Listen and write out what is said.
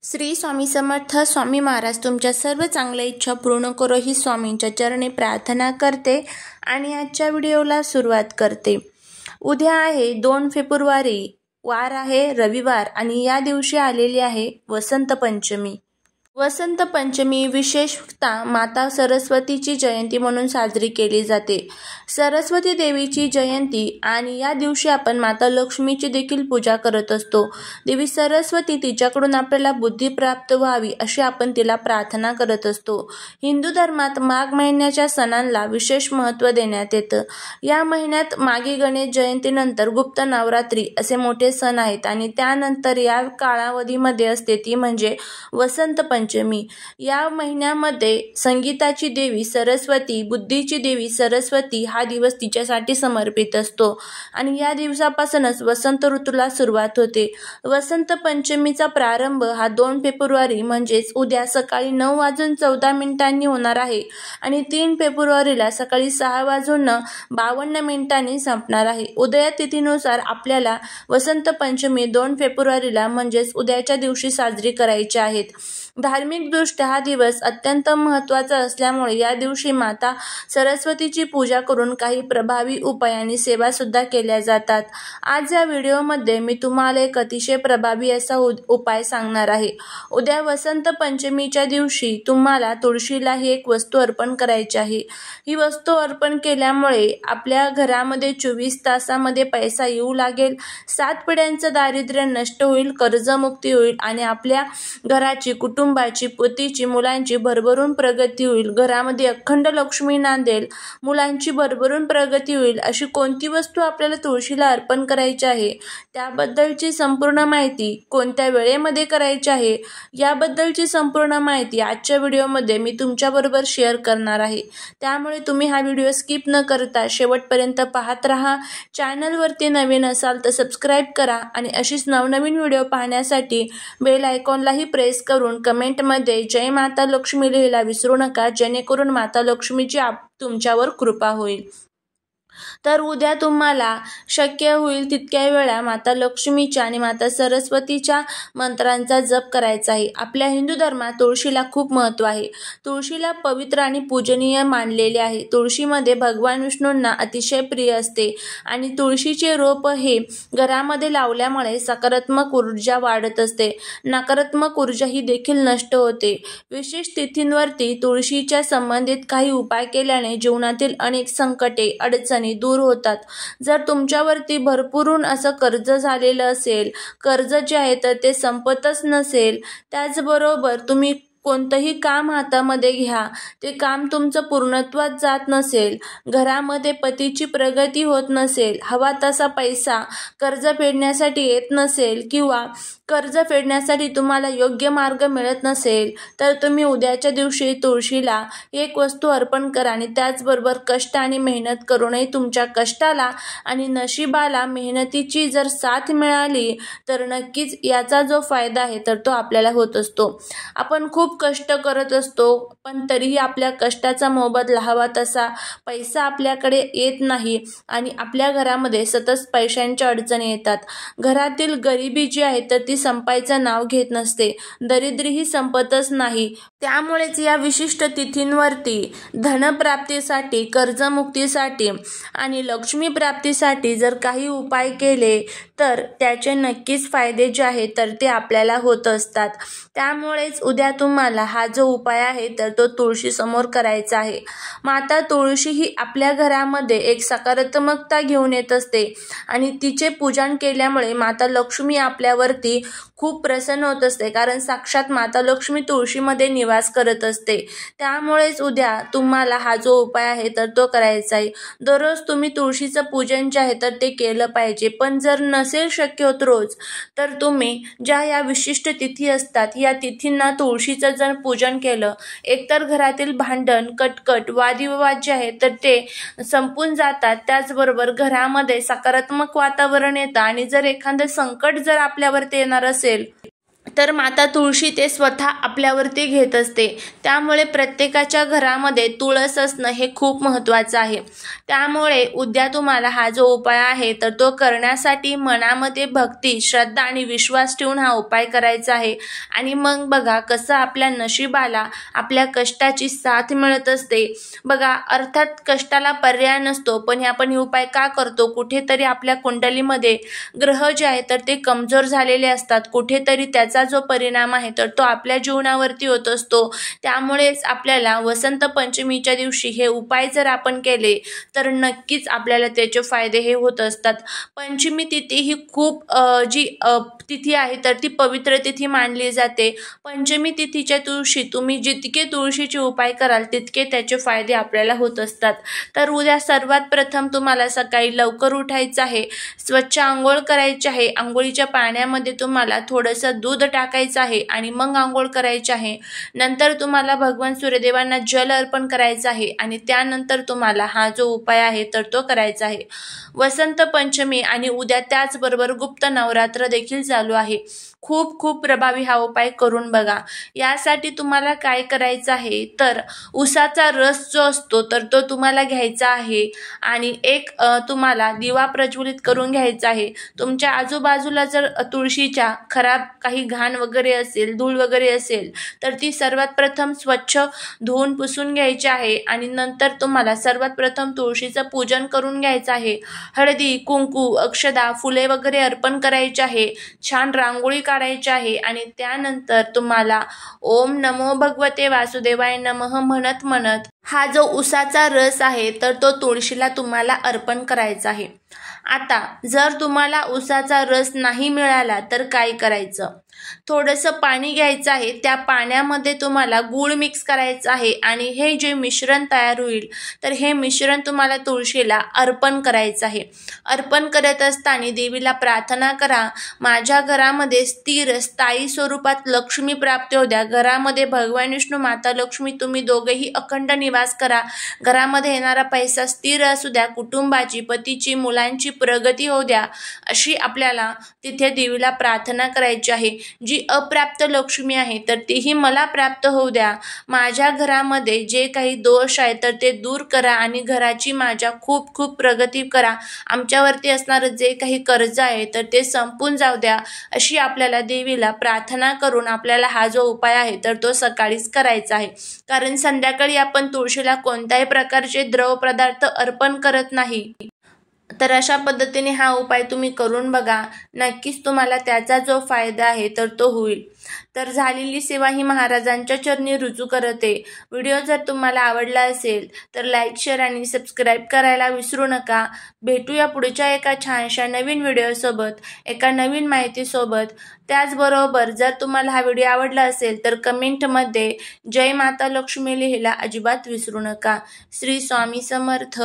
श्री स्वामी समर्थ. स्वामी महाराज तुमच्या सर्व चांगल्या इच्छा पूर्ण करो ही स्वामींच्या चरणी प्रार्थना करते आणि आजच्या व्हिडिओला सुरुवात करते. उद्या आहे 2 फेब्रुवारी, वार आहे रविवार आणि या दिवशी आलेली आहे वसंत पंचमी. वसंत पंचमी विशेषतः माता सरस्वतीची जयंती म्हणून साजरी केली जाते. सरस्वती देवीची जयंती आणि या दिवशी आपण माता लक्ष्मीची देखील पूजा करत असतो. देवी सरस्वती तिच्याकडून आपल्याला बुद्धी प्राप्त व्हावी अशी आपण तिला प्रार्थना करत असतो. हिंदू धर्मात माघ महिन्याच्या सणांना विशेष महत्त्व देण्यात येतं. या महिन्यात मागे गणेश जयंतीनंतर गुप्त नवरात्री असे मोठे सण आहेत आणि त्यानंतर या कालावधीमध्ये असते ती म्हणजे वसंत पंचमी. या महिन्यामध्ये संगीताची देवी सरस्वती, बुद्धीची देवी सरस्वती हा दिवस तिच्यासाठी समर्पित असतो आणि या दिवसापासूनच वसंत ऋतूला सुरुवात होते. वसंत पंचमीचा प्रारंभ हा 2 फेब्रुवारी म्हणजेच उद्या सकाळी 9:14 होणार आहे आणि 3 फेब्रुवारीला सकाळी 6:52 संपणार आहे. उदय तिथीनुसार आपल्याला वसंत पंचमी 2 फेब्रुवारीला म्हणजेच उद्याच्या दिवशी साजरी करायची आहेत. धार्मिक दृष्ट्या हा दिवस अत्यंत महत्त्वाचा असल्यामुळे या दिवशी माता सरस्वतीची पूजा करून काही प्रभावी उपाय आणि सेवा सुद्धा केल्या जातात. आज या व्हिडिओमध्ये मी तुम्हाला एक अतिशय प्रभावी असा उपाय सांगणार आहे. उद्या वसंत पंचमीच्या दिवशी तुम्हाला तुळशीला ही एक वस्तू अर्पण करायची आहे. ही वस्तू अर्पण केल्यामुळे आपल्या घरामध्ये 24 तासामध्ये पैसा येऊ लागेल, 7 पिढ्यांचं दारिद्र्य नष्ट होईल, कर्जमुक्ती होईल आणि आपल्या घराची, कुटुंबाची, पतीची, मुलांची भरभरून प्रगती होईल. घरामध्ये अखंड लक्ष्मी नांदेल, मुलांची भरभरून प्रगती होईल. अशी कोणती वस्तू आपल्याला तुळशीला अर्पण करायची आहे, त्याबद्दलची संपूर्ण माहिती, कोणत्या वेळेमध्ये करायची आहे याबद्दलची संपूर्ण माहिती आजच्या व्हिडिओमध्ये मी तुमच्याबरोबर शेअर करणार आहे. त्यामुळे तुम्ही हा व्हिडिओ स्किप न करता शेवटपर्यंत पाहत राहा. चॅनलवरती नवीन असाल तर सबस्क्राईब करा आणि अशीच नवनवीन व्हिडिओ पाहण्यासाठी बेल आयकॉनलाही प्रेस करून कमेंटमध्ये जय माता लक्ष्मी लिहायला विसरू नका, जेणेकरून माता लक्ष्मीची तुमच्यावर कृपा होईल. तर उद्या तुम्हाला शक्य होईल तितक्या वेळा माता लक्ष्मीच्या आणि माता सरस्वतीच्या मंत्रांचा जप करायचा आहे. आपल्या हिंदू धर्मात तुळशीला खूप महत्त्व आहे. तुळशीला पवित्र आणि पूजनीय मानलेले आहे. तुळशीमध्ये भगवान विष्णूंना अतिशय प्रिय असते आणि तुळशीचे रोप हे घरामध्ये लावल्यामुळे सकारात्मक ऊर्जा वाढत असते, नकारात्मक ऊर्जा ही देखील नष्ट होते. विशेष तिथींवरती तुळशीच्या संबंधित काही उपाय केल्याने जीवनातील अनेक संकटे, अडचणी दूर होतात. जर तुमच्यावरती भरपूरून असं कर्ज झालेलं असेल, कर्ज जे आहे तर ते संपतच नसेल, त्याचबरोबर तुम्ही कोणतंही काम हातामध्ये घ्या, ते काम तुमचं पूर्णत्वात जात नसेल, घरामध्ये पतीची प्रगती होत नसेल, हवा तसा पैसा कर्ज फेडण्यासाठी येत नसेल किंवा कर्ज फेडण्यासाठी तुम्हाला योग्य मार्ग मिळत नसेल, तर तुम्ही उद्याच्या दिवशी तुळशीला एक वस्तू अर्पण करा आणि त्याचबरोबर कष्ट आणि मेहनत करूनही तुमच्या कष्टाला आणि नशिबाला मेहनतीची जर साथ मिळाली तर नक्कीच याचा जो फायदा आहे तर तो आपल्याला होत असतो. आपण खूप कष्ट करत असतो पण तरीही आपल्या कष्टाचा मोबदला हवा तसा पैसा आपल्याकडे येत नाही आणि आपल्या घरामध्ये सतत पैशांच्या अडचणी येतात. घरातील गरिबी जी आहे तर ती संपायचं नाव घेत नसते, दरिद्री ही संपतच नाही. त्यामुळेच या विशिष्ट तिथींवरती धनप्राप्तीसाठी, कर्जमुक्तीसाठी आणि लक्ष्मी प्राप्तीसाठी जर काही उपाय केले तर त्याचे नक्कीच फायदे जे आहेत तर ते आपल्याला होत असतात. त्यामुळेच उद्या तुम्हाला हा जो उपाय आहे तर तो तुळशी समोर करायचा आहे. माता तुळशी ही आपल्या घरामध्ये एक सकारात्मकता घेऊन येत असते आणि तिचे पूजन केल्यामुळे माता लक्ष्मी आपल्यावरती खूप प्रसन्न होत असते, कारण साक्षात माता लक्ष्मी तुळशीमध्ये निवास करत असते. त्यामुळेच उद्या तुम्हाला हा जो उपाय आहे तर तो करायचा आहे. दररोज तुम्ही तुळशीचं पूजन जे आहे तर ते केलं पाहिजे, पण जर नसेल शक्य होत रोज तर तुम्ही ज्या या विशिष्ट तिथी असतात या तिथींना तुळशीचं जर पूजन केलं, एकतर घरातील भांडण, कटकट, वादविवाद जे आहे तर ते संपून जातात. त्याचबरोबर घरामध्ये सकारात्मक वातावरण येतं आणि जर एखादं संकट जर आपल्यावरती येणार असेल तर माता तुळशी ते स्वतः आपल्यावरती घेत असते. त्यामुळे प्रत्येकाच्या घरामध्ये तुळस असणं हे खूप महत्त्वाचं आहे. त्यामुळे उद्या तुम्हाला हा जो उपाय आहे तर तो करण्यासाठी मनामध्ये भक्ती, श्रद्धा आणि विश्वास ठेवून हा उपाय करायचा आहे. आणि मग बघा कसं आपल्या नशिबाला आपल्या कष्टाची साथ मिळत असते. बघा, अर्थात कष्टाला पर्याय नसतो, पण आपण हे उपाय का करतो? कुठेतरी आपल्या कुंडलीमध्ये ग्रह जे आहेत तर ते कमजोर झालेले असतात. कुठेतरी त्याचा जो परिणाम आहे तर तो आपल्या जीवनावरती होत असतो. त्यामुळेच आपल्याला वसंत पंचमीच्या दिवशी हे उपाय जर आपण केले तर नक्कीच आपल्याला त्याचे फायदे हे होत असतात. पंचमी तिथी ही खूप तिथी आहे तर ती पवित्र तिथी मानली जाते. पंचमी तिथीच्या दिवशी तुम्ही जितके तुळशीचे उपाय कराल तितके त्याचे फायदे आपल्याला होत असतात. तर उद्या सर्वात प्रथम तुम्हाला सकाळी लवकर उठायचं आहे, स्वच्छ आंघोळ करायची आहे. आंघोळीच्या पाण्यामध्ये तुम्हाला थोडंसं दूध टाकायचं आहे आणि मग आंघोळ करायची आहे. नंतर तुम्हाला भगवान सूर्यदेवांना जल अर्पण करायचं आहे आणि त्यानंतर तुम्हाला हा जो उपाय आहे तर तो करायचा आहे. वसंत पंचमी आणि उद्या त्याचबरोबर गुप्त नवरात्र देखील चालू आहे. खूप खूप प्रभावी हा उपाय करून बघा. यासाठी तुम्हाला काय करायचं आहे तर उसाचा रस जो असतो तर तो तुम्हाला घ्यायचा आहे आणि एक तुम्हाला दिवा प्रज्वलित करून घ्यायचा आहे. तुमच्या आजूबाजूला जर तुळशीच्या खराब काही घाण वगैरे असेल, धूळ वगैरे असेल तर ती सर्वात प्रथम स्वच्छ धुवून पुसून घ्यायची आहे आणि नंतर तुम्हाला सर्वात प्रथम तुळशीचं पूजन करून घ्यायचं आहे. हळदी, कुंकू, अक्षदा, फुले वगैरे अर्पण करायचे आहे. छान रांगोळी काढायची आहे आणि त्यानंतर तुम्हाला ओम नमो भगवते वासुदेवाय नमः म्हणत म्हणत हा जो उसाचा रस आहे तर तो तुळशीला तुम्हाला अर्पण करायचा आहे. आता जर तुम्हाला उसाचा रस नाही मिळाला तर काय करायचं? थोडंसं पाणी घ्यायचं आहे. त्या पाण्यामध्ये तुम्हाला गूळ मिक्स करायचं आहे आणि हे जे मिश्रण तयार होईल तर हे मिश्रण तुम्हाला तुळशीला अर्पण करायचं आहे. अर्पण करत असताना देवीला प्रार्थना करा, माझ्या घरामध्ये स्थिर स्थायी स्वरूपात लक्ष्मी प्राप्त होऊ द्या. घरामध्ये भगवान विष्णू, माता लक्ष्मी तुम्ही दोघेही अखंड निवास करा. घरामध्ये येणारा पैसा स्थिर असू द्या. कुटुंबाची, पतीची, मुलांची प्रगती होऊ द्या. अशी आपल्याला तिथे देवीला प्रार्थना करायची आहे. जी अप्राप्त लक्ष्मी आहे तर तीही मला प्राप्त होऊ द्या. माझ्या घरामध्ये जे काही दोष आहे तर ते दूर करा आणि घराची माझ्या खूप खूप प्रगती करा. आमच्यावरती असणारं जे काही कर्ज आहे तर ते संपून जाऊ द्या. अशी आपल्याला देवीला प्रार्थना करून आपल्याला हा जो उपाय आहे तर तो सकाळीच करायचा आहे. कारण संध्याकाळी आपण तुळशीला कोणत्याही प्रकारचे द्रव पदार्थ अर्पण करत नाही. तर अशा पद्धतीने हा उपाय तुम्ही करून बघा. नक्कीच तुम्हाला त्याचा जो फायदा आहे तर तो होईल. तर झालेली सेवा ही महाराजांच्या चरणी रुजू करते. व्हिडिओ जर तुम्हाला आवडला असेल तर लाईक, शेअर आणि सबस्क्राईब करायला विसरू नका. भेटूया पुढच्या एका छानशा नवीन व्हिडिओसोबत, एका नवीन माहितीसोबत. त्याचबरोबर जर तुम्हाला हा व्हिडिओ आवडला असेल तर कमेंटमध्ये जय माता लक्ष्मी लिहायला अजिबात विसरू नका. श्री स्वामी समर्थ.